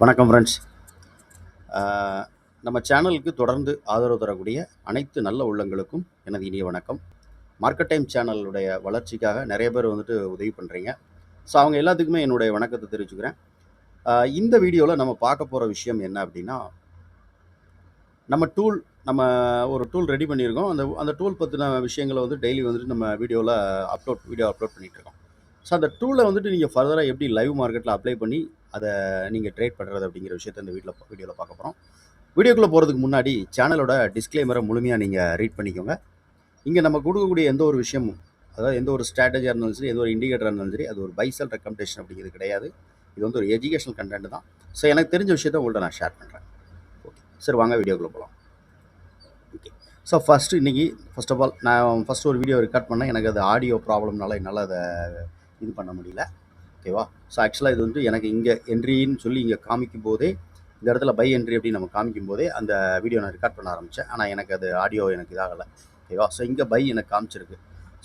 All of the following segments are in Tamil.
வணக்கம் ஃப்ரெண்ட்ஸ். நம்ம சேனலுக்கு தொடர்ந்து ஆதரவு தரக்கூடிய அனைத்து நல்ல உள்ளங்களுக்கும் எனது இனிய வணக்கம். மார்க்கெட் டைம் சேனலுடைய வளர்ச்சிக்காக நிறைய பேர் வந்துட்டு உதவி பண்ணுறீங்க. ஸோ அவங்க எல்லாத்துக்குமே என்னுடைய வணக்கத்தை தெரிவிச்சுக்கிறேன். இந்த வீடியோவில் நம்ம பார்க்க போகிற விஷயம் என்ன அப்படின்னா, நம்ம ஒரு டூல் ரெடி பண்ணியிருக்கோம். அந்த டூல் பற்றின விஷயங்களை வந்து டெய்லி வந்துட்டு நம்ம வீடியோ அப்லோட் பண்ணிகிட்ருக்கோம். ஸோ அந்த டூலை வந்துட்டு நீங்கள் ஃபர்தராக எப்படி லைவ் மார்க்கெட்டில் அப்ளை பண்ணி அதை நீங்கள் ட்ரேட் பண்ணுறது அப்படிங்கிற விஷயத்த இந்த வீடியோவில் பார்க்க போகிறோம். வீடியோக்குள்ளே போகிறதுக்கு முன்னாடி சேனலோட டிஸ்க்ளைமரை முழுமையாக நீங்கள் ரீட் பண்ணிக்கோங்க. இங்கே நம்ம கொடுக்கக்கூடிய எந்த ஒரு விஷயமும், அதாவது எந்த ஒரு ஸ்ட்ராட்டஜியாக இருந்தாலும் சரி, எந்த ஒரு இண்டிகேட்டராக இருந்தாலும் சரி, அது ஒரு பை செல் ரெக்கமெண்டேஷன் அப்படிங்கிறது கிடையாது. இது வந்து ஒரு எஜுகேஷனல் கண்டென்ட் தான். ஸோ எனக்கு தெரிஞ்ச விஷயத்த உங்கள்கிட்ட நான் ஷேர் பண்ணுறேன். ஓகே, சரி வாங்க வீடியோக்குள்ளே போகலாம். Okay, so first of all நான் ஒரு வீடியோ ரெக்கார்ட் பண்ணேன். எனக்கு அது ஆடியோ ப்ராப்ளம்னால என்னால் அதை இது பண்ண முடியல. ஓகேவா? ஸோ ஆக்சுவலாக இது வந்து எனக்கு இங்கே என்ட்ரின்னு சொல்லி இங்கே காமிக்கும் போதே, இந்த இடத்துல பை என்ட்ரி அப்படின்னு நம்ம காமிக்கும் போதே அந்த வீடியோ நான் ரெக்கார்ட் பண்ண ஆரம்பித்தேன். ஆனால் எனக்கு அது ஆடியோ எனக்கு இதாகலை. ஓகேவா? ஸோ இங்கே பை எனக்கு காமிச்சிருக்கு.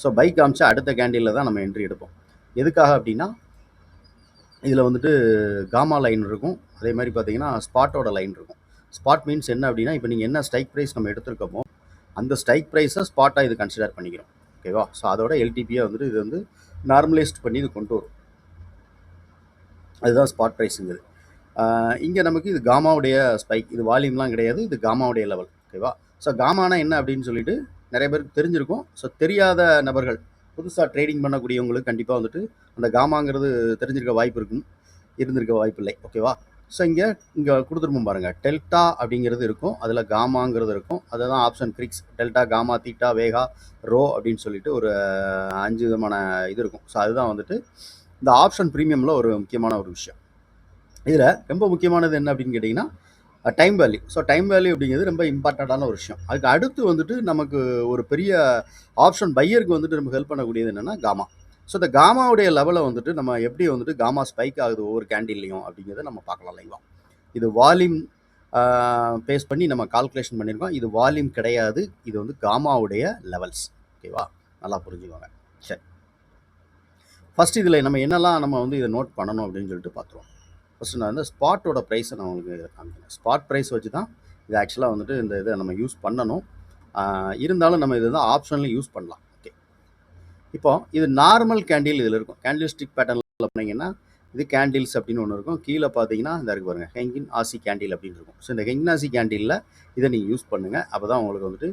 ஸோ பை காமிச்சா அடுத்த கேண்டிலில் தான் நம்ம என்ட்ரி எடுப்போம். எதுக்காக அப்படின்னா, இதில் வந்துட்டு காமா லைன் இருக்கும். அதே மாதிரி பார்த்தீங்கன்னா ஸ்பாட்டோட லைன் இருக்கும். ஸ்பாட் மீன்ஸ் என்ன அப்படின்னா, இப்போ நீங்கள் என்ன ஸ்ட்ரைக் ப்ரைஸ் நம்ம எடுத்திருக்கோமோ அந்த ஸ்ட்ரைக் ப்ரைஸை ஸ்பாட்டாக இது கன்சிடர் பண்ணிக்கிறோம். ஓகேவா? ஸோ அதோட எல்டிபியை வந்துட்டு இது வந்து நார்மலைஸ்ட் பண்ணி இது கொண்டு வரும். அதுதான் ஸ்பாட் ப்ரைஸுங்கிறது. இங்கே நமக்கு இது காமாவுடைய ஸ்பைக், இது வால்யூம்லாம் கிடையாது, இது காமாவுடைய லெவல். ஓகேவா? ஸோ காமானா என்ன அப்படின்னு சொல்லிட்டு நிறைய பேருக்கு தெரிஞ்சிருக்கும். ஸோ தெரியாத நபர்கள், புதுசாக ட்ரேடிங் பண்ணக்கூடியவங்களுக்கு கண்டிப்பாக வந்துட்டு அந்த காமாங்கிறது இருந்திருக்க வாய்ப்பு இல்லை. ஓகேவா? ஸோ இங்கே கொடுத்துருப்போம் பாருங்கள், டெல்டா அப்படிங்கிறது இருக்கும், அதில் காமாங்கிறது இருக்கும். அதை தான் ஆப்ஷன் கிரிக்ஸ், டெல்டா, காமா, தீட்டா, வேகா, ரோ அப்படின்னு சொல்லிட்டு ஒரு 5 விதமான இது இருக்கும். ஸோ அதுதான் வந்துட்டு இந்த ஆப்ஷன் ப்ரீமியமில் ஒரு முக்கியமான ஒரு விஷயம். இதில் ரொம்ப முக்கியமானது என்ன அப்படின்னு கேட்டிங்கன்னா time value. So time value அப்படிங்கிறது ரொம்ப இம்பார்ட்டண்ட்டான ஒரு விஷயம். அதுக்கு அடுத்து வந்துட்டு நமக்கு ஒரு பெரிய ஆப்ஷன் பையருக்கு வந்துட்டு நமக்கு ஹெல்ப் பண்ணக்கூடியது என்னென்னா காமா. ஸோ இந்த காமாவுடைய லெவலை வந்துட்டு நம்ம எப்படி வந்துட்டு காமா ஸ்பைக் ஆகுது ஒவ்வொரு கேண்டில்லையும் அப்படிங்கிறத நம்ம பார்க்கலாம் லைவாக. இது வால்யூம் பேஸ் பண்ணி நம்ம கால்குலேஷன் பண்ணியிருக்கோம். இது வால்யூம் கிடையாது, இது வந்து காமாவுடைய லெவல்ஸ். ஓகேவா? நல்லா புரிஞ்சுக்கோங்க. சரி, ஃபஸ்ட் இதில் நம்ம என்னெல்லாம் நம்ம வந்து இதை நோட் பண்ணணும் அப்படின்னு சொல்லிட்டு பார்த்துருவோம். ஃபஸ்ட்டு நான் வந்து ஸ்பாட்டோட ப்ரைஸை நான் உங்களுக்கு இதில் காமிக்கிறேன். ஸ்பாட் ப்ரைஸ் வச்சு தான் இது ஆக்சுவலாக வந்துட்டு இந்த இதை நம்ம யூஸ் பண்ணணும். இருந்தாலும் நம்ம இது தான் ஆப்ஷன்லையும் யூஸ் பண்ணலாம். ஓகே, இப்போ இது நார்மல் கேண்டில் இதில் இருக்கும். கேண்டில் ஸ்டிக் பேட்டர்னில் பண்ணிங்கன்னா இது கேண்டில்ஸ் அப்படின்னு ஒன்று இருக்கும். கீழே பார்த்தீங்கன்னா இந்த இருக்கு பாருங்கள், ஹெங்கின் ஆசி கேண்டில் அப்படின்னு இருக்கும். ஸோ இந்த ஹெங்கின் ஆசி கேண்டிலில் இதை நீங்கள் யூஸ் பண்ணுங்கள். அப்போ தான் உங்களுக்கு வந்துட்டு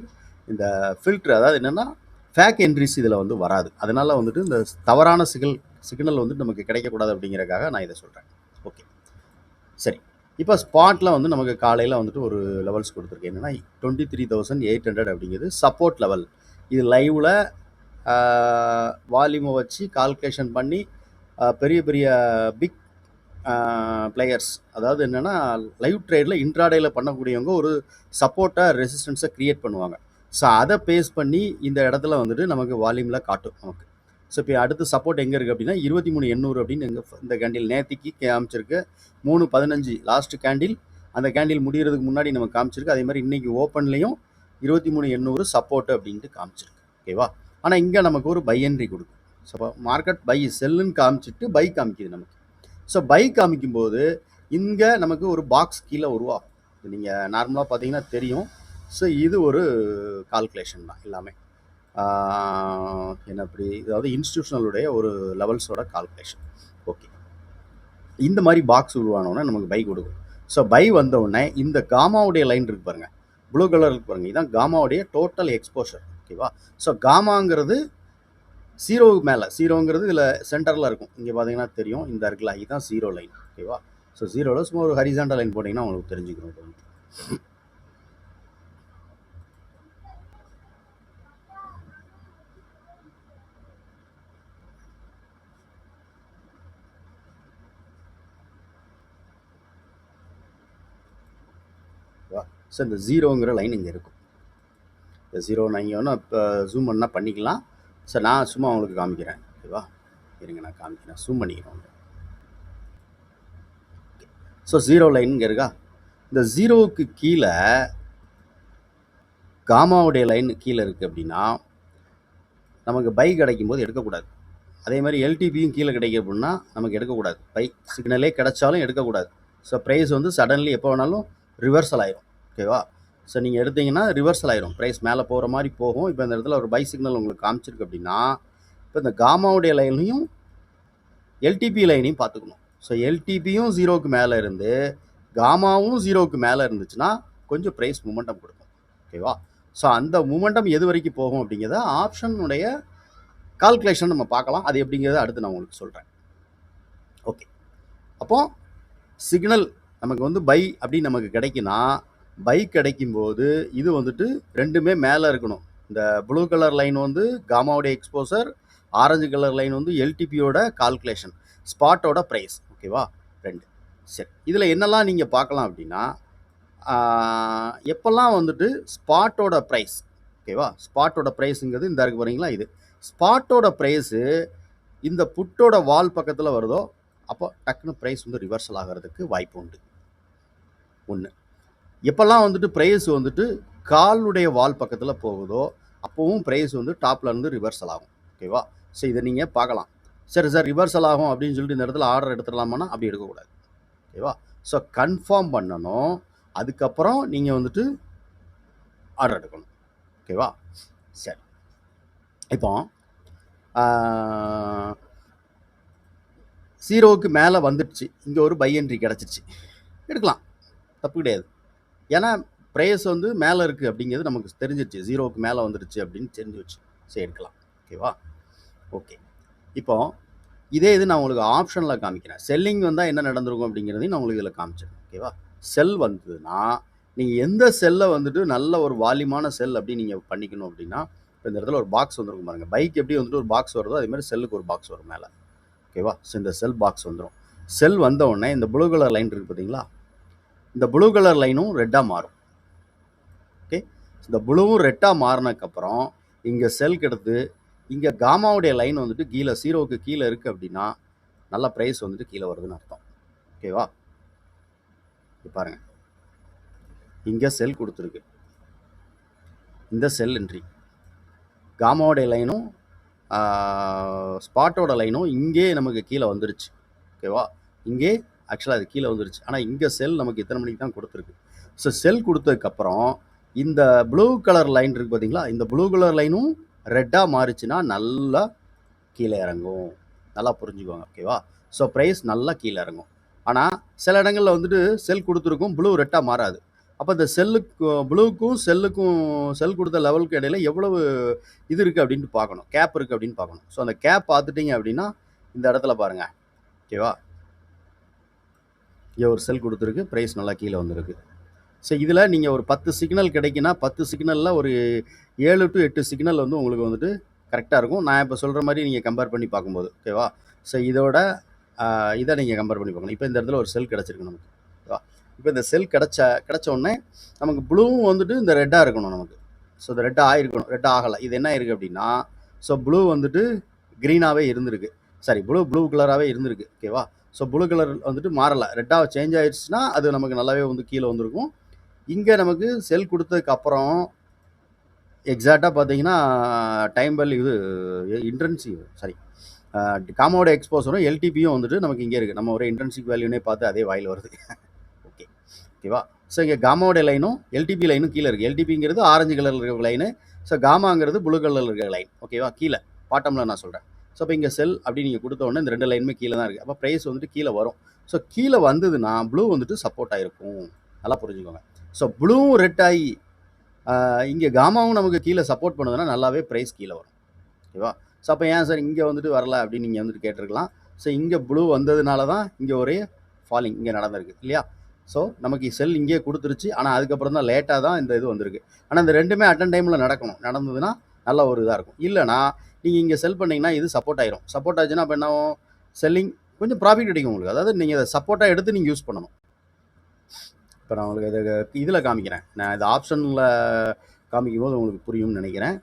இந்த ஃபில்ட்ரு, அதாவது என்னென்னா ஃபேக் என்ட்ரிஸ் இதில் வந்து வராது. அதனால் வந்துட்டு இந்த தவறான சிக்னல் வந்துட்டு நமக்கு கிடைக்கக்கூடாது அப்படிங்கிறக்காக நான் இதை சொல்கிறேன். ஓகே, சரி, இப்போ ஸ்பாட்டில் வந்து நமக்கு காலையில் வந்துட்டு ஒரு லெவல்ஸ் கொடுத்துருக்கு. என்னென்னா 23,800 அப்படிங்கிறது சப்போர்ட் லெவல். இது லைவில் வால்யூமை வச்சு கால்குலேஷன் பண்ணி பெரிய பெரிய பிக் பிளேயர்ஸ், அதாவது என்னென்னா லைவ் ட்ரேடில் இன்ட்ராடேயில் பண்ணக்கூடியவங்க ஒரு சப்போர்ட்டை ரெசிஸ்டன்ஸை க்ரியேட் பண்ணுவாங்க. ஸோ அதை பேஸ் பண்ணி இந்த இடத்துல வந்துட்டு நமக்கு வால்யூமில் காட்டும் நமக்கு. ஸோ இப்போ அடுத்து சப்போர்ட் எங்கே இருக்குது அப்படின்னா 23,800 அப்படின்னு இந்த கேண்டில் நேற்றுக்கு காமிச்சிருக்கு. 3:15 லாஸ்ட் கேண்டில், அந்த கேண்டில் முடிகிறதுக்கு முன்னாடி நம்ம காமிச்சிருக்கு. அதே மாதிரி இன்றைக்கி ஓப்பன்லேயும் 23,800 சப்போர்ட் அப்படின்ட்டு காமிச்சிருக்கு. ஓகேவா? ஆனால் இங்கே நமக்கு ஒரு பை என்ட்ரி கொடுக்கும். ஸோ மார்க்கெட் பை செல்லுன்னு காமிச்சிட்டு பை காமிக்குது நமக்கு. ஸோ பை காமிக்கும்போது இங்கே நமக்கு ஒரு பாக்ஸ் கீழே உருவாகும். நீங்கள் நார்மலாக பார்த்தீங்கன்னா தெரியும். ஸோ இது ஒரு கால்குலேஷன் தான் எல்லாமே. என்ன அப்படி, அதாவது இன்ஸ்டியூஷனலுடைய ஒரு லெவல்ஸோட கால்குலேஷன். ஓகே, இந்த மாதிரி பாக்ஸ் உருவானோடனே நமக்கு பை கொடுக்கும். ஸோ பை வந்தவுடனே இந்த காமாவுடைய லைன் இருக்கு பாருங்கள், ப்ளூ கலர் இருக்கு பாருங்கள், இதுதான் காமாவுடைய டோட்டல் எக்ஸ்போஷர். ஓகேவா? ஸோ காமாங்கிறது ஜீரோவுக்கு மேலே, ஜீரோங்கிறது இதில் சென்டரில் இருக்கும். இங்கே பார்த்தீங்கன்னா தெரியும், இந்த இருக்குல்ல, இதுதான் ஜீரோ லைன். ஓகேவா? ஸோ ஜீரோவில் சும்மா ஒரு ஹரிசாண்டல் லைன் போட்டிங்கன்னா உங்களுக்கு தெரிஞ்சுக்கணும். ஸோ இந்த ஜீரோங்கிற லைன் இங்கே இருக்கும். இந்த ஜீரோ நீங்கள் ஒன்று இப்போ ஜூம் பண்ணால் பண்ணிக்கலாம். ஸோ நான் சும்மா உங்களுக்கு காமிக்கிறேன். ஓகேவா? இருங்க, நான் காமிக்கிறேன், ஜூம் பண்ணிக்கிறேன். ஸோ ஜீரோ லைன் இங்கே இருக்கா? இந்த ஜீரோவுக்கு கீழே காமாவுடைய லைன் கீழே இருக்குது அப்படின்னா நமக்கு பை கிடைக்கும் போது எடுக்கக்கூடாது. அதே மாதிரி எல்டிபியும் கீழே கிடைக்கும் அப்படின்னா நமக்கு எடுக்கக்கூடாது. பை சிக்னலே கிடைச்சாலும் எடுக்கக்கூடாது. ஸோ ப்ரைஸ் வந்து சடன்லி எப்போ வேணாலும் ரிவர்சல் ஆயிரும். ஓகேவா? ஸோ நீங்கள் எடுத்தீங்கன்னா ரிவர்சல் ஆயிரும். ப்ரைஸ் மேலே போகிற மாதிரி போகும். இப்போ இந்த இடத்துல ஒரு பை சிக்னல் உங்களுக்கு காமிச்சிருக்கு அப்படின்னா, இப்போ இந்த காமாவுடைய லைனையும் எல்டிபி லைனையும் பார்த்துக்கணும். ஸோ எல்டிபியும் 0க்கு மேலே இருந்து காமாவும் 0க்கு மேலே இருந்துச்சுன்னா கொஞ்சம் ப்ரைஸ் மூமெண்டம் கொடுக்கும். ஓகேவா? ஸோ அந்த மூமெண்டம் எது வரைக்கும் போகும் அப்படிங்கிறத ஆப்ஷனுடைய கால்குலேஷன் நம்ம பார்க்கலாம். அது எப்படிங்கிறத அடுத்து நான் உங்களுக்கு சொல்கிறேன். ஓகே, அப்போ சிக்னல் நமக்கு வந்து பை அப்படின்னு நமக்கு கிடைக்குன்னா, பை கிடைக்கும்போது இது வந்துட்டு ரெண்டுமே மேலே இருக்கணும். இந்த ப்ளூ கலர் லைன் வந்து காமாவுடைய எக்ஸ்போசர், ஆரஞ்சு கலர் லைன் வந்து எல்டிபியோட கால்குலேஷன், ஸ்பாட்டோட ப்ரைஸ். ஓகேவா? 2. சரி, இதில் என்னெல்லாம் நீங்கள் பார்க்கலாம் அப்படின்னா, எப்பெல்லாம் வந்துட்டு ஸ்பாட்டோட ப்ரைஸ், ஓகேவா, ஸ்பாட்டோட ப்ரைஸுங்கிறது இந்த இருக்கு பாருங்களா, இது ஸ்பாட்டோட ப்ரைஸு இந்த புட்டோட வால் பக்கத்தில் வருதோ அப்போ டக்குன்னு ப்ரைஸ் வந்து ரிவர்சல் ஆகிறதுக்கு வாய்ப்பு உண்டு. 1. எப்பெல்லாம் வந்துட்டு ப்ரைஸ் வந்துட்டு காலுடைய வால் பக்கத்தில் போகுதோ அப்போவும் ப்ரைஸ் வந்து டாப்ல இருந்து ரிவர்சல் ஆகும். ஓகேவா? ஸோ இதை நீங்கள் பார்க்கலாம். சரி சார், ரிவர்சல் ஆகும் அப்படின்னு சொல்லிட்டு இந்த இடத்துல ஆர்டர் எடுத்துடலாமான்னா அப்படி எடுக்கக்கூடாது. ஓகேவா? ஸோ கன்ஃபார்ம் பண்ணணும், அதுக்கப்புறம் நீங்கள் வந்துட்டு ஆர்டர் எடுக்கணும். ஓகேவா? சரி, இப்போ 0க்கு மேலே வந்துடுச்சு, இங்கே ஒரு பை என்ட்ரி கிடச்சிருச்சு, எடுக்கலாம், தப்பு கிடையாது. ஏன்னா ப்ரைஸ் வந்து மேலே இருக்குது அப்படிங்கிறது நமக்கு தெரிஞ்சிருச்சு, 0க்கு மேலே வந்துடுச்சு அப்படின்னு தெரிஞ்சு வச்சு. சரி, எடுக்கலாம். ஓகேவா? ஓகே, இப்போ இதே இது நான் உங்களுக்கு ஆப்ஷனில் காமிக்கிறேன். செல்லிங் வந்தால் என்ன நடந்திருக்கும் அப்படிங்கிறதையும் நான் உங்களுக்கு இதில் காமிச்சிருக்கேன். ஓகேவா? செல் வந்ததுன்னா நீங்கள் எந்த செல்லை வந்துட்டு நல்ல ஒரு வால்யூமான செல் அப்படி நீங்கள் பண்ணிக்கணும் அப்படின்னா, இப்போ இந்த இடத்துல ஒரு பாக்ஸ் வந்துருக்கும் பாருங்கள். பைக் எப்படி வந்துட்டு ஒரு பாக்ஸ் வருதோ அதேமாதிரி செல்லுக்கு ஒரு பாக்ஸ் வரும் மேலே. ஓகேவா? ஸோ இந்த செல் பாக்ஸ் வந்துடும். செல் வந்த உடனே இந்த ப்ளூ கலர் லைன் இருக்குது பார்த்தீங்களா, இந்த ப்ளூ கலர் லைனும் ரெட்டாக மாறும். ஓகே, இந்த ப்ளூவும் ரெட்டாக மாறினதுக்கப்புறம் இங்கே செல் கெடுத்து இங்கே காமாவுடைய லைன் வந்துட்டு கீழே 0க்கு கீழே இருக்குது அப்படின்னா நல்ல ப்ரைஸ் வந்துட்டு கீழே வருதுன்னு அர்த்தம். ஓகேவா? பாருங்க, இங்கே செல் கொடுத்துருக்கு, இந்த செல் என்ட்ரி, காமாவுடைய லைனும் ஸ்பாட்டோட லைனும் இங்கே நமக்கு கீழே வந்துருச்சு. ஓகேவா? இங்கே ஆக்சுவலாக அது கீழே வந்துருச்சு, ஆனால் இங்கே செல் நமக்கு இத்தனை மணிக்கு தான் கொடுத்துருக்கு. ஸோ செல் கொடுத்ததுக்கப்புறம் இந்த ப்ளூ கலர் லைன் இருக்குது பார்த்தீங்களா, இந்த ப்ளூ கலர் லைனும் ரெட்டாக மாறிச்சுன்னா நல்லா கீழே இறங்கும். நல்லா புரிஞ்சுக்கோங்க. ஓகேவா? ஸோ ப்ரைஸ் நல்லா கீழே இறங்கும். ஆனால் சில இடங்களில் வந்துட்டு செல் கொடுத்துருக்கும், ப்ளூ ரெட்டாக மாறாது. அப்போ இந்த செல்லுக்கு ப்ளூக்கும் செல்லுக்கும் செல் கொடுத்த லெவலுக்கு இடையில எவ்வளவு இது இருக்குது அப்படின்ட்டு பார்க்கணும், கேப் இருக்குது அப்படின்னு பார்க்கணும். ஸோ அந்த கேப் பார்த்துட்டிங்க அப்படின்னா இந்த இடத்துல பாருங்கள். ஓகேவா? இங்கே ஒரு செல் கொடுத்துருக்கு, ப்ரைஸ் நல்லா கீழே வந்துருக்கு. ஸோ இதில் நீங்கள் ஒரு 10 சிக்னல் கிடைக்குன்னா 10 சிக்னலில் ஒரு 7 to 8 சிக்னல் வந்து உங்களுக்கு வந்துட்டு கரெக்டாக இருக்கும். நான் இப்போ சொல்கிற மாதிரி நீங்கள் கம்பேர் பண்ணி பார்க்கும்போது. ஓகேவா? ஸோ இதோட இதை நீங்கள் கம்பேர் பண்ணி பார்க்கணும். இப்போ இந்த இடத்துல ஒரு செல் கிடச்சிருக்கு நமக்கு. ஓகேவா? இப்போ இந்த செல் கிடச்ச உடனே நமக்கு ப்ளூவும் வந்துட்டு இந்த ரெட்டாக இருக்கணும் நமக்கு. ஸோ இந்த ரெட்டாக ஆகிருக்கணும், ரெட்டாக ஆகலை. இது என்ன இருக்குது அப்படின்னா, ஸோ ப்ளூ வந்துட்டு க்ரீனாகவே இருந்திருக்கு, சாரி ப்ளூ கலராகவே இருந்திருக்கு. ஓகேவா? ஸோ ப்ளூ கலர் வந்துட்டு மாறலை, ரெட்டாக சேஞ்ச் ஆயிடுச்சுன்னா அது நமக்கு நல்லாவே வந்து கீழே வந்திருக்கும். இங்கே நமக்கு செல் கொடுத்ததுக்கப்புறம் எக்ஸாக்டாக பார்த்தீங்கன்னா டைம் வேல்யூ இது இன்ட்ரென்சிவ் சாரி காமாவோட எக்ஸ்போசரும் எல்டிபியும் வந்துட்டு நமக்கு இங்கே இருக்குது. நம்ம ஒரு இன்ட்ரென்சிக் வேல்யூனே பார்த்து அதே வாயில் வருது. ஓகே, ஓகேவா? ஸோ இங்கே காமாவோட லைனும் எல்டிபி லைனும் கீழே இருக்குது. எல்டிபிங்கிறது ஆரஞ்சு கலரில் இருக்கிற லைனு, ஸோ காமாங்கிறது ப்ளூ கலரில் இருக்கிற லைன். ஓகேவா? கீழே பாட்டமில் நான் சொல்கிறேன். ஸோ இப்போ இங்கே செல் அப்படி நீங்கள் கொடுத்த உடனே இந்த 2 லைனுமே கீழே தான் இருக்குது. அப்போ ப்ரைஸ் வந்துட்டு கீழே வரும். ஸோ கீழே வந்ததுன்னா ப்ளூ வந்துட்டு சப்போர்ட் ஆகிருக்கும். நல்லா புரிஞ்சுக்கோங்க. ஸோ ப்ளூவும் ரெட் ஆகி இங்கே காமாவும் நமக்கு கீழே சப்போர்ட் பண்ணுதுன்னா நல்லாவே ப்ரைஸ் கீழே வரும். ஓகேவா? ஸோ அப்போ ஏன் சார் இங்கே வந்துட்டு வரல அப்படின்னு நீங்கள் வந்துட்டு கேட்டிருக்கலாம். ஸோ இங்கே ப்ளூ வந்ததுனால தான் இங்கே ஒரே ஃபாலிங் இங்கே நடந்திருக்கு இல்லையா? ஸோ நமக்கு செல் இங்கே கொடுத்துருச்சு, ஆனால் அதுக்கப்புறம் தான் லேட்டாக தான் இந்த இது வந்திருக்கு. ஆனால் இந்த ரெண்டுமே அட்டன் டைமில் நடக்கணும். நடந்ததுன்னா நல்ல ஒரு இதாக இருக்கும். இல்லைனா நீங்கள் இங்கே செல் பண்ணிங்கன்னா இது சப்போர்ட் ஆயிரும். சப்போர்ட் ஆச்சுன்னா அப்போ என்ன ஆகும், செல்லிங் கொஞ்சம் ப்ராஃபிட் கிடைக்கும் உங்களுக்கு. அதாவது நீங்கள் அதை சப்போர்ட்டாக எடுத்து நீங்கள் யூஸ் பண்ணணும். இப்போ நான் உங்களுக்கு இதை இதில் காமிக்கிறேன். நான் இது ஆப்ஷனில் காமிக்கும் போது உங்களுக்கு புரியும்னு நினைக்கிறேன்.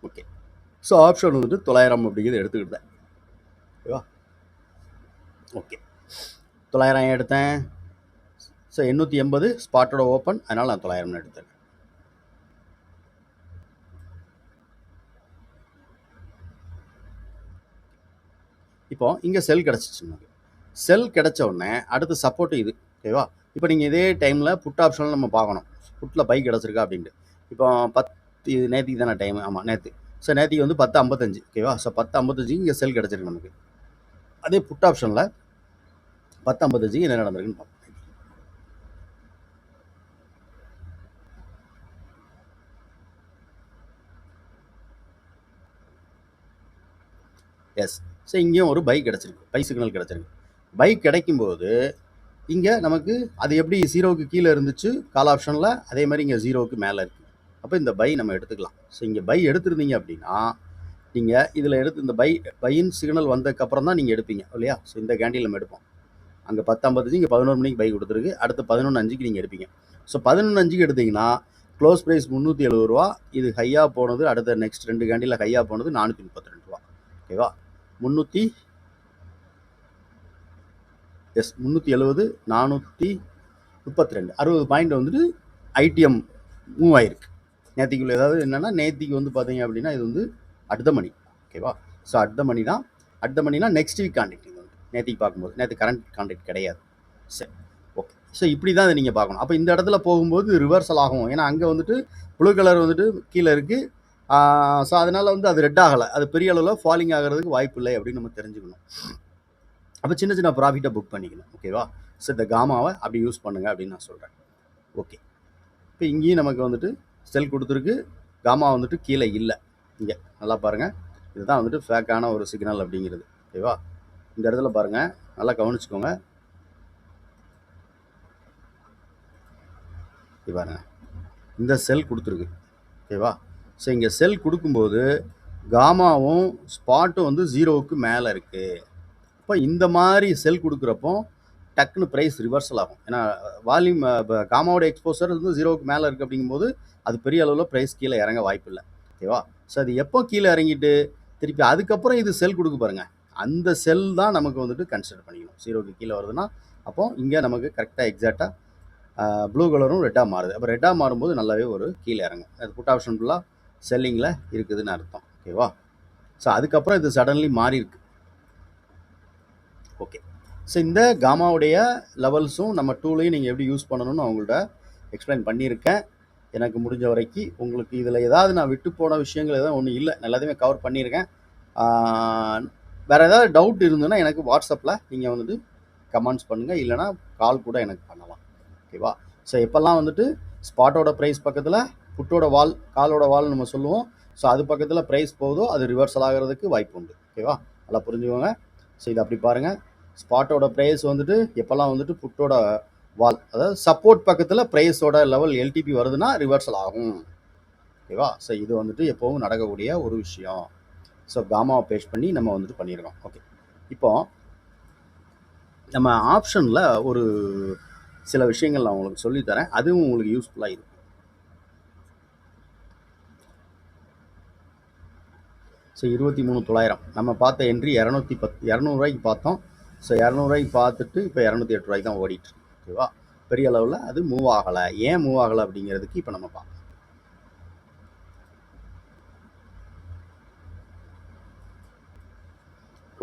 ஓகே, ஸோ ஆப்ஷன் வந்துட்டு 900 அப்படிங்கிறது எடுத்துக்கிட்டேன். ஓகேவா? ஓகே, 900 எடுத்தேன். ஸோ 880 ஸ்பாட்டோட ஓப்பன், அதனால் நான் 900 எடுத்தேன். இப்போ இங்கே செல் கிடச்சிச்சு நமக்கு. செல் கிடைச்ச உடனே அடுத்து சப்போர்ட் இது, ஓகேவா? இப்போ நீங்கள் இதே டைமில் புட் ஆப்ஷனில் நம்ம பார்க்கணும், புட்டில் பை கிடச்சிருக்கா அப்படின்ட்டு. இப்போ 10 இது நேற்றுக்கு தானே டைம், ஆமாம் நேற்று. ஸோ நேற்றுக்கு வந்து 10:55, ஓகேவா? ஸோ 10:55 இங்கே செல் கிடச்சிருக்கு நமக்கு. அதே புட் ஆப்ஷனில் 10:55 என்ன நடந்திருக்குன்னு பார்ப்போம். எஸ், ஸோ இங்கேயும் ஒரு பை கிடச்சிருக்கு, பை சிக்னல் கிடச்சிருக்கு. பை கிடைக்கும்போது இங்கே நமக்கு அது எப்படி 0க்கு கீழே இருந்துச்சு கால் ஆப்ஷனில், அதே மாதிரி இங்கே 0க்கு மேலே இருக்குது. அப்போ இந்த பை நம்ம எடுத்துக்கலாம். ஸோ இங்கே பை எடுத்துருந்தீங்க அப்படின்னா நீங்கள் இதில் எடுத்து இந்த பையின் சிக்னல் வந்ததுக்கப்புறம் தான் நீங்கள் எடுப்பீங்க இல்லையா? ஸோ இந்த கேண்டில் நம்ம எடுப்போம். அங்கே 10:55, இங்கே 11 மணிக்கு பை கொடுத்துருக்கு. அடுத்து 11:05க்கு நீங்கள் எடுப்பீங்க. ஸோ 11:05க்கு எடுத்தீங்கன்னா க்ளோஸ் ப்ரைஸ் 370 ரூபா. இது ஹையாக போனது, அடுத்த நெக்ஸ்ட் 2 கேண்டில் ஹையாக போனது 432 ரூபா, ஓகேவா? 370, 432, 60 பாயிண்ட் வந்துட்டு ஐடிஎம் மூவ் ஆயிருக்கு நேற்றுக்குள்ள. ஏதாவது என்னென்னா நேற்றுக்கு வந்து பார்த்தீங்க அப்படின்னா இது வந்து அடுத்த மணி, ஓகேவா? ஸோ அடுத்த மணி தான். அடுத்த மணினா நெக்ஸ்ட் வீக் கான்டாக்ட். இது வந்து நேற்றுக்கு பார்க்கும்போது நேற்று கரண்ட் கான்டாக்ட் கிடையாது. சரி, ஓகே. ஸோ இப்படி தான் இதை நீங்கள் பார்க்கணும். அப்போ இந்த இடத்துல போகும்போது ரிவர்சல் ஆகும். ஏன்னா அங்கே வந்துட்டு ப்ளூ கலர் வந்துட்டு கீழே இருக்குது. ஸோ அதனால் வந்து அது ரெட் ஆகலை, அது பெரிய அளவில் ஃபாலிங் ஆகிறதுக்கு வாய்ப்பு இல்லை அப்படின்னு நம்ம தெரிஞ்சுக்கணும். அப்போ சின்ன சின்ன ப்ராஃபிட்டை புக் பண்ணிக்கணும், ஓகேவா? ஸோ இந்த காமாவை அப்படி யூஸ் பண்ணுங்கள் அப்படின்னு நான் சொல்கிறேன். ஓகே, இப்போ இங்கேயும் நமக்கு வந்துட்டு செல் கொடுத்துருக்கு, காமா வந்துட்டு கீழே இல்லை. இங்கே நல்லா பாருங்கள், இதுதான் வந்துட்டு ஃபேக்கான ஒரு சிக்னல் அப்படிங்கிறது, ஓகேவா? இந்த இடத்துல பாருங்கள், நல்லா கவனிச்சுக்கோங்க. இது பாருங்கள், இந்த செல் கொடுத்துருக்கு, ஓகேவா? ஸோ இங்கே செல் கொடுக்கும்போது காமாவும் ஸ்பாட்டும் வந்து 0க்கு மேலே இருக்குது. இப்போ இந்த மாதிரி செல் கொடுக்குறப்போ டக்குன்னு ப்ரைஸ் ரிவர்சல் ஆகும். ஏன்னா வால்யூம் காமாவோட எக்ஸ்போசர் வந்து 0க்கு மேலே இருக்குது அப்படிங்கும்போது அது பெரிய அளவில் ப்ரைஸ் கீழே இறங்க வாய்ப்பு இல்லை, ஓகேவா? ஸோ அது எப்போ கீழே இறங்கிட்டு திருப்பி அதுக்கப்புறம் இது செல் கொடுக்க பாருங்கள், அந்த செல் தான் நமக்கு வந்துட்டு கன்சிடர் பண்ணிக்கணும். 0க்கு கீழே வருதுன்னா அப்போ இங்கே நமக்கு கரெக்டாக எக்ஸாக்டாக ப்ளூ கலரும் ரெட்டாக மாறுது. அப்போ ரெட்டாக மாறும்போது நல்லாவே ஒரு கீழே இறங்கும். அது புட் ஆப்ஷன் ஃபுல்லாக செல்லிங்கில் இருக்குதுன்னு அர்த்தம், ஓகேவா? ஸோ அதுக்கப்புறம் இது சடன்லி மாறி இருக்கு. ஓகே, ஸோ இந்த காமாவுடைய லெவல்ஸும் நம்ம டூலையும் நீங்கள் எப்படி யூஸ் பண்ணணும்னு அவங்கள்ட்ட எக்ஸ்பிளைன் பண்ணியிருக்கேன். எனக்கு முடிஞ்ச வரைக்கும் உங்களுக்கு இதில் ஏதாவது நான் விட்டு போன விஷயங்கள் எதாவது ஒன்றும் இல்லை, எல்லாத்தையுமே கவர் பண்ணியிருக்கேன். வேறு ஏதாவது டவுட் இருந்ததுன்னா எனக்கு வாட்ஸ்அப்பில் நீங்கள் வந்துட்டு கமெண்ட்ஸ் பண்ணுங்கள், இல்லைனா கால் கூட எனக்கு பண்ணலாம், ஓகேவா? ஸோ எப்போல்லாம் வந்துட்டு ஸ்பாட்டோட ப்ரைஸ் பக்கத்தில் புட்டோட வால், காலோட வால் நம்ம சொல்லுவோம். ஸோ அது பக்கத்தில் ப்ரைஸ் போகுதோ அது ரிவர்சல் ஆகிறதுக்கு வாய்ப்பு உண்டு, ஓகேவா? நல்லா புரிஞ்சுக்கோங்க. ஸோ இது அப்படி பாருங்கள், ஸ்பாட்டோட ப்ரைஸ் வந்துட்டு எப்போல்லாம் வந்துட்டு புட்டோட வால், அதாவது சப்போர்ட் பக்கத்தில் ப்ரைஸோட லெவல் எல்டிபி வருதுன்னா ரிவர்சல் ஆகும், ஓகேவா? ஸோ இது வந்துட்டு எப்போவும் நடக்கக்கூடிய ஒரு விஷயம். ஸோ காமாவை பேஸ் பண்ணி நம்ம வந்துட்டு பண்ணியிருக்கோம். ஓகே, இப்போ நம்ம ஆப்ஷனில் ஒரு சில விஷயங்கள் நான் உங்களுக்கு சொல்லித்தரேன், அதுவும் உங்களுக்கு யூஸ்ஃபுல்லாக இருக்கும். ஸோ 23,900 நம்ம பார்த்த என்ட்ரி 200 பார்த்தோம். ஸோ 200 பார்த்துட்டு இப்போ 208 தான் ஓடிட்டு, ஓகேவா? பெரிய அளவில் அது மூவ் ஆகலை. ஏன் மூவ் ஆகலை அப்படிங்கிறதுக்கு இப்போ நம்ம பார்க்கலாம்.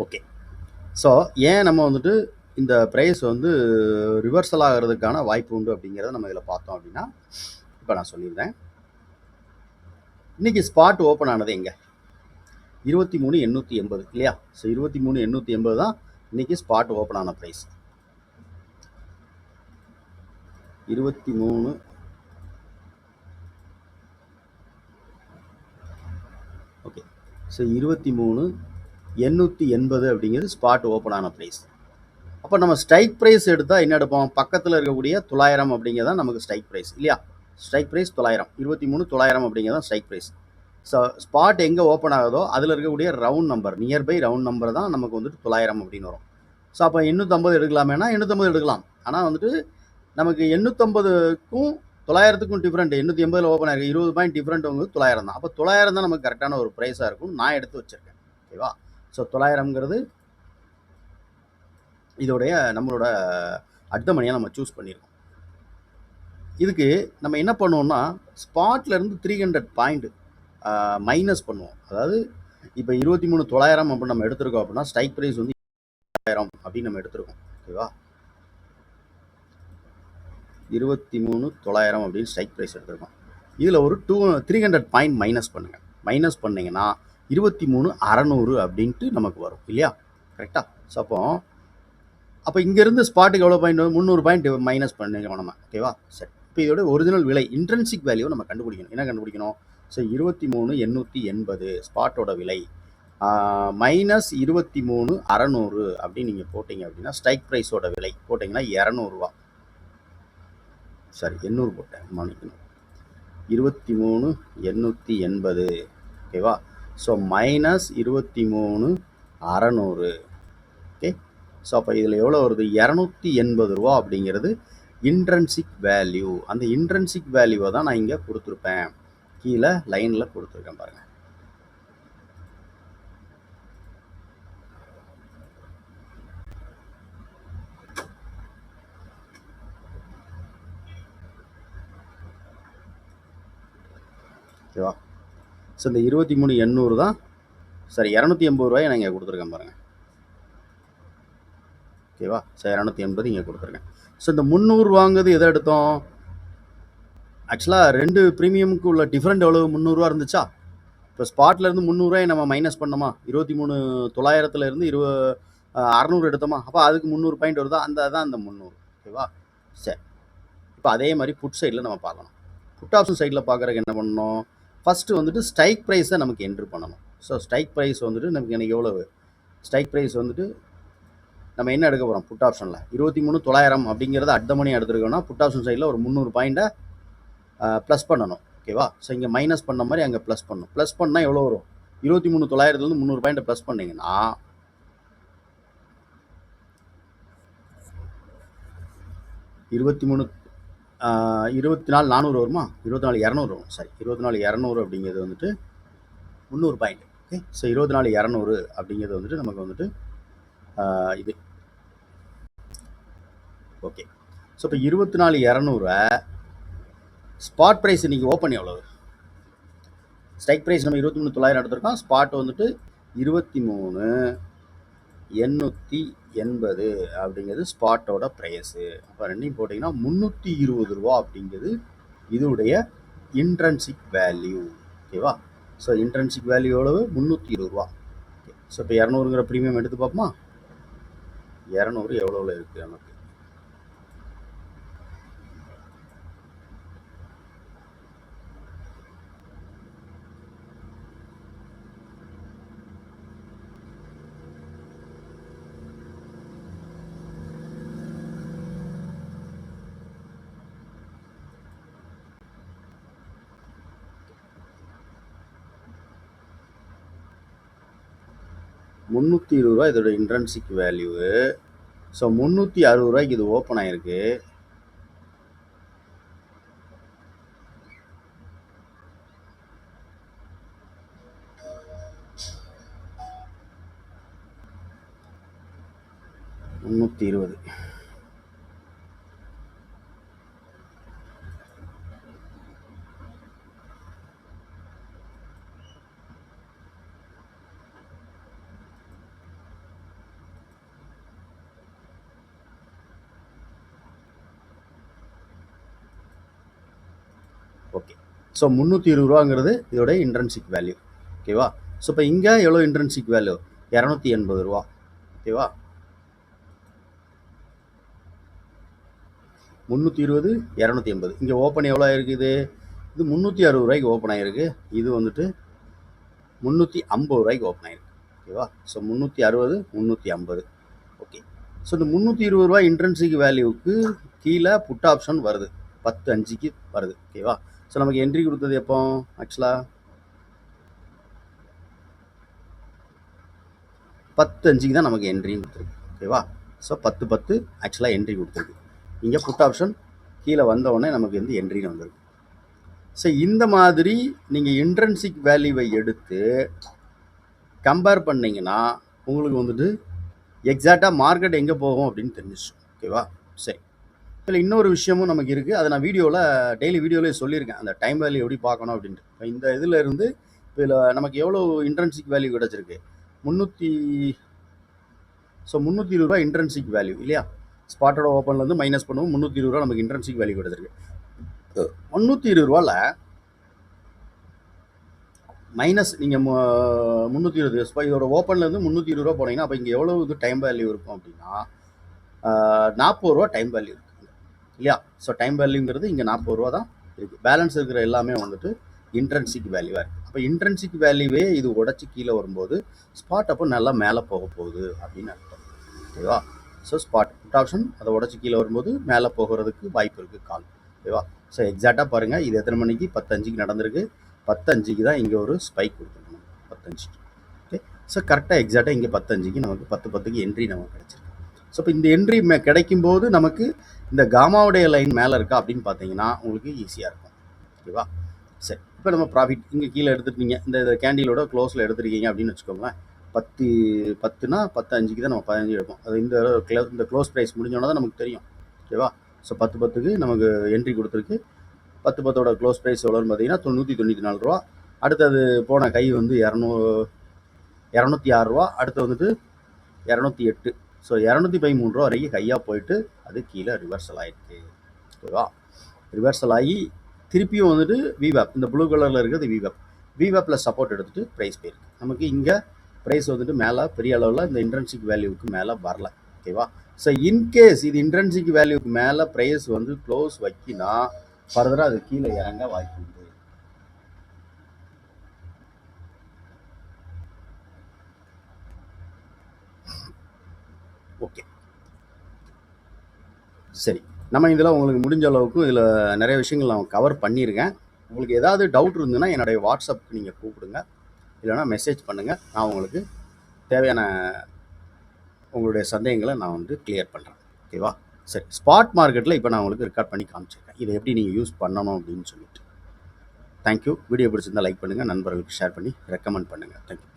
ஓகே, ஸோ ஏன் நம்ம வந்துட்டு இந்த ப்ரைஸ் வந்து ரிவர்சல் ஆகிறதுக்கான வாய்ப்பு உண்டு அப்படிங்கிறத நம்ம இதில் பார்த்தோம் அப்படின்னா, இப்போ நான் சொல்லியிருந்தேன். இன்றைக்கி ஸ்பாட் ஓப்பன் ஆனது எங்கே? 23,880 இல்லையா? ஸோ 23,880 தான் இன்றைக்கி ஸ்பாட் ஓப்பன் ஆன ப்ரைஸ். 23 ஓகே, ஸோ 23,880 அப்படிங்கிறது ஸ்பாட் ஓப்பன் ஆன ப்ரைஸ். அப்போ நம்ம ஸ்ட்ரைக் ப்ரைஸ் எடுத்தால் என்ன எடுப்போம்? பக்கத்தில் இருக்கக்கூடிய 900 அப்படிங்கிறதான் நமக்கு ஸ்ட்ரைக் ப்ரைஸ் இல்லையா? ஸ்ட்ரைக் ப்ரைஸ் 900, 23,900 அப்படிங்கிறதான் ஸ்ட்ரைக் ப்ரைஸ். ஸோ ஸ்பாட் எங்கே ஓப்பன் ஆகுதோ அதில் இருக்கக்கூடிய round number, nearby round number தான் நமக்கு வந்துட்டு 900 அப்படின்னு வரும். ஸோ அப்போ 850 எடுக்கலாமேனா 850 எடுக்கலாம். ஆனால் வந்துட்டு நமக்கு 850க்கும் 900க்கும் டிஃப்ரெண்ட். 880 ஓப்பன் ஆகிருக்கு, 20 பாயிண்ட் டிஃப்ரெண்ட் வந்து 900 தான். அப்போ 900 தான் நமக்கு கரெக்டான ஒரு ப்ரைஸாக இருக்கும், நான் எடுத்து வச்சுருக்கேன், ஓகேவா? ஸோ 900ங்கிறது இதோடைய நம்மளோட அட்டமணியாக நம்ம சூஸ் பண்ணியிருக்கோம். இதுக்கு நம்ம என்ன பண்ணுவோம்னா, ஸ்பாட்லேருந்து 300 பாயிண்ட் மைனஸ் பண்ணுவோம். அதாவது இப்போ 23,900 அப்படி நம்ம எடுத்திருக்கோம் அப்படின்னா, ஸ்ட்ரைக் ப்ரைஸ் வந்து 1000 அப்படின்னு நம்ம எடுத்திருக்கோம். ஓகேவா? 23,900 அப்படின்னு ஸ்ட்ரைக் ப்ரைஸ் எடுத்திருக்கோம். இதில் ஒரு 300 பாயிண்ட் மைனஸ் பண்ணுங்கள். மைனஸ் பண்ணிங்கன்னா 23,600 அப்படின்ட்டு நமக்கு வரும் இல்லையா? கரெக்டாக? ஸோ அப்போ இங்கேருந்து ஸ்பாட்டுக்கு எவ்வளோ பாயிண்ட் வரும்? 300 பாயிண்ட் மைனஸ் பண்ணிக்கலாம் நம்ம. ஓகேவா? சரி. இப்போ இதோட ஒரிஜினல் விலை இன்ட்ரென்சிக் வேல்யூ நம்ம கண்டுபிடிக்கணும். என்ன கண்டுபிடிக்கணும்? ஸோ 23,880 ஸ்பாட்டோட விலை மைனஸ் 23,600 அப்படின்னு நீங்கள் போட்டிங்க அப்படின்னா ஸ்ட்ரைக் ப்ரைஸோட விலை போட்டிங்கன்னா 200 சாரி 800 போட்டேன், மன்னிக்கணும். 23,880 ஓகேவா? So minus 23,600. ஓகே. ஸோ அப்போ இதில் எவ்வளோ வருது? 280 அப்படிங்கிறது இன்ட்ரென்சிக் வேல்யூ. அந்த இன்ட்ரென்சிக் வேல்யூவை தான் நான் இங்கே கொடுத்துருப்பேன். கீழே லைனில் கொடுத்துருக்கேன் பாருங்கள். ஓகேவா? ஸோ இந்த 23,800 தான் சரி 280 நான் இங்கே கொடுத்துருக்கேன் பாருங்கள். ஓகேவா? ஸோ 280 இங்கே கொடுத்துருக்கேன். ஸோ இந்த 300 வாங்குறது எதை எடுத்தோம்? ஆக்சுவலாக 2 ப்ரீமியமுக்கு உள்ள டிஃப்ரெண்ட் எவ்வளோ? 300 இருந்துச்சா? இப்போ ஸ்பாட்லேருந்து 300 நம்ம மைனஸ் பண்ணோமா? 23,900 600 எடுத்தோமா? அப்போ அதுக்கு 300 பாயிண்ட் வருதா? அதான் அந்த 300. ஓகேவா? சரி. இப்போ அதே மாதிரி புட் சைடில் நம்ம பார்க்கணும். புட் ஆப்ஷன் சைடில் பார்க்குறதுக்கு என்ன பண்ணணும்? ஃபஸ்ட்டு வந்துட்டு ஸ்ட்ரைக் ப்ரைஸை நமக்கு என்ட்ரு பண்ணணும். ஸோ ஸ்ட்ரைக் ப்ரைஸ் வந்துட்டு நமக்கு எனக்கு எவ்வளவு? ஸ்ட்ரைக் ப்ரைஸ் வந்துட்டு நம்ம என்ன எடுக்க போகிறோம்? புட் ஆப்ஷனில் 23,900 அப்படிங்கிறத அட் த மணி எடுத்துருக்கோம்னா புட் ஆப்ஷன் சைடில் ஒரு 300 பாயிண்ட்டை ப்ளஸ் பண்ணணும். ஓகேவா? ஸோ இங்கே மைனஸ் பண்ண மாதிரி அங்கே ப்ளஸ் பண்ணணும். ப்ளஸ் பண்ணால் எவ்வளோ வரும்? 23,900 300 பாயிண்ட்டை ப்ளஸ் பண்ணிங்கன்னா 24,400 வருமா? 24,200 வரும். சாரி 24,200 அப்படிங்கிறது வந்துட்டு 300 பாயிண்ட். ஓகே. ஸோ 24,200 அப்படிங்கிறது வந்துட்டு நமக்கு வந்துட்டு இது ஓகே. ஸோ இப்போ 24,200 ஸ்பாட் ப்ரைஸ் இன்றைக்கி ஓப்பன் எவ்வளவு? ஸ்ட்ரைக் ப்ரைஸ் நம்ம 23,900 எடுத்திருக்கோம். ஸ்பாட் வந்துட்டு 23,880 அப்படிங்கிறது ஸ்பாட்டோட ப்ரைஸு. அப்போ ரெண்டையும் போட்டிங்கன்னா 320 அப்படிங்கிறது இதோடைய இன்ட்ரென்சிக் வேல்யூ. ஓகேவா? ஸோ இன்ட்ரென்சிக் வேல்யூ எவ்வளவு? 320. ஓகே. ஸோ இப்போ 200ங்கிற ப்ரீமியம் எடுத்து பார்ப்போமா? 200 எவ்வளோ இருக்குது நமக்கு? ₹320 இதோட இன்ட்ரென்சிக் வேல்யூ. ஸோ ₹360 இது ஓப்பன் ஆயிருக்கு. $320. ஓகே. ஸோ ₹320 இதோட இன்ட்ரென்சிக் வேல்யூ. ஓகேவா? ஸோ இப்போ இங்கே எவ்வளோ இன்ட்ரென்சிக் வேல்யூ? ₹280. ஓகேவா? 320, 280. இங்கே ஓப்பன் எவ்வளோ ஆயிருக்குது? இது ₹360 ஓப்பன் ஆயிருக்கு. இது வந்துட்டு ₹350 ஓப்பன் ஆயிருக்கு. ஓகேவா? ஸோ 360, 350. ஓகே. ஸோ இந்த ₹320 இன்ட்ரென்சிக் வேல்யூவுக்கு கீழே புட் ஆப்ஷன் வருது. 10.5க்கு வருது. ஓகேவா? ஸோ நமக்கு என்ட்ரி கொடுத்தது எப்போ? ஆக்சுவலாக 10.5க்கு தான் நமக்கு என்ட்ரின்னு கொடுத்துருக்கு. ஓகேவா? ஸோ 10.10 ஆக்சுவலாக என்ட்ரி கொடுத்துருக்கு. இங்கே புட் ஆப்ஷன் கீழே வந்தவுடனே நமக்கு வந்து என்ட்ரின்னு வந்துருக்கு. ஸோ இந்த மாதிரி நீங்கள் இன்ட்ரென்சிக் வேல்யூவை எடுத்து கம்பேர் பண்ணிங்கன்னா உங்களுக்கு வந்துட்டு எக்ஸாக்டாக மார்க்கெட் எங்கே போகும் அப்படின்னு தெரிஞ்சிச்சு. ஓகேவா? சரி. இதில் இன்னொரு விஷயமும் நமக்கு இருக்குது. அதை நான் டெய்லி வீடியோவிலே சொல்லியிருக்கேன். அந்த டைம் வேல்யூ எப்படி பார்க்கணும் அப்படின்ட்டு. இப்போ இந்த இதில் இருந்து இதில் நமக்கு எவ்வளோ இன்ட்ரென்சிக் வேல்யூ கிடச்சிருக்கு? 320 இன்ட்ரென்சிக் வேல்யூ இல்லையா? ஸ்பாட்டோட ஓப்பன்லேருந்து மைனஸ் பண்ணுவோம். 320 நமக்கு இன்ட்ரென்சிக் வேல்யூ கிடச்சிருக்கு. 320 மைனஸ் நீங்கள் 320 இதோட ஓப்பன்லேருந்து 320 போனீங்கன்னா அப்போ இங்கே எவ்வளோ இது டைம் வேல்யூ இருக்கும் அப்படின்னா 40 டைம் வேல்யூ இருக்குது இல்லையா? ஸோ டைம் வேல்யூங்கிறது இங்கே 40 தான் இருக்குது. பேலன்ஸ் இருக்கிற எல்லாமே வந்துட்டு இன்ட்ரென்சிக் வேல்யூவாக இருக்குது. அப்போ இன்ட்ரென்சிக் வேல்யூவே இது உடச்சி கீழே வரும்போது ஸ்பாட் அப்போ நல்லா மேலே போக போகுது அப்படின்னு அர்த்தம். ஓகேவா? ஸோ ஸ்பாட் புட் ஆப்ஷன் அதை உடச்சி கீழே வரும்போது மேலே போகிறதுக்கு வாய்ப்பு இருக்குது கால். ஓகேவா? ஸோ எக்ஸாக்டாக பாருங்கள், இது எத்தனை மணிக்கு? 10:05 நடந்திருக்கு. 10:05 தான் இங்கே ஒரு ஸ்பைக் கொடுத்துருக்கணும். 10:05. ஓகே. ஸோ கரெக்டாக எக்ஸாக்டாக இங்கே 10:05 நமக்கு 10:10 என்ட்ரி நமக்கு கிடச்சிருக்கு. ஸோ இப்போ இந்த என்ட்ரி கிடைக்கும்போது நமக்கு இந்த காமாவுடைய லைன் மேலே இருக்கா அப்படின்னு பார்த்தீங்கன்னா உங்களுக்கு ஈஸியாக இருக்கும். ஓகேவா? சரி, இப்போ நம்ம ப்ராஃபிட் இங்கே கீழே எடுத்துட்டீங்க. இந்த கேண்டிலோட க்ளோஸில் எடுத்துருக்கீங்க அப்படின்னு வச்சுக்கோங்களேன். 10:10னா 10:05 தான் நம்ம 15 எடுப்போம். அது இந்த க்ளோஸ் ப்ரைஸ் முடிஞ்சோன்னா தான் நமக்கு தெரியும். ஓகேவா? ஸோ 10:10க்கு நமக்கு என்ட்ரி கொடுத்துருக்கு. 10:10ஓட க்ளோஸ் ப்ரைஸ் எவ்வளோன்னு பார்த்தீங்கன்னா 994 ரூபா. அடுத்தது போன கை வந்து 206 ரூபா. அடுத்து வந்துட்டு 208. ஸோ 213 ரூபா வரைக்கும் கையாக போயிட்டு அது கீழே ரிவர்சல் ஆகிருக்கு. ஓகேவா? ரிவர்சல் ஆகி திருப்பியும் வந்துட்டு விவேப், இந்த ப்ளூ கலரில் இருக்கிறது விவேப்பில் சப்போர்ட் எடுத்துகிட்டு ப்ரைஸ் போயிருக்கு. நமக்கு இங்கே ப்ரைஸ் வந்துட்டு மேலே பெரிய அளவில் இந்த இன்ட்ரென்சிக் வேல்யூவுக்கு மேலே வரல. ஓகேவா? ஸோ இன்கேஸ் இது இன்ட்ரென்சிக் வேல்யூக்கு மேலே ப்ரைஸ் வந்து க்ளோஸ் வைக்கினா ஃபர்தராக அது கீழே இறங்க வாய்ப்பு உண்டு. ஓகே, சரி. நம்ம இதில் உங்களுக்கு முடிஞ்ச அளவுக்கு இதில் நிறைய விஷயங்கள் நான் கவர் பண்ணியிருக்கேன். உங்களுக்கு ஏதாவது டவுட் இருந்ததுன்னா என்னுடைய வாட்ஸ்அப்புக்கு நீங்கள் கூப்பிடுங்க, இல்லைனா மெசேஜ் பண்ணுங்கள். நான் உங்களுக்கு தேவையான உங்களுடைய சந்தேகங்களை நான் வந்து கிளியர் பண்ணுறேன். ஓகேவா? சரி, ஸ்பாட் மார்க்கெட்டில் இப்போ நான் உங்களுக்கு ரெக்கார்ட் பண்ணி காமிச்சிருக்கேன். இதை எப்படி நீங்கள் யூஸ் பண்ணணும் அப்படின்னு சொல்லிட்டு. தேங்க்யூ. வீடியோ பிடிச்சிருந்தால் லைக் பண்ணுங்கள், நண்பர்களுக்கு ஷேர் பண்ணி ரெக்கமெண்ட் பண்ணுங்கள். தேங்க்யூ.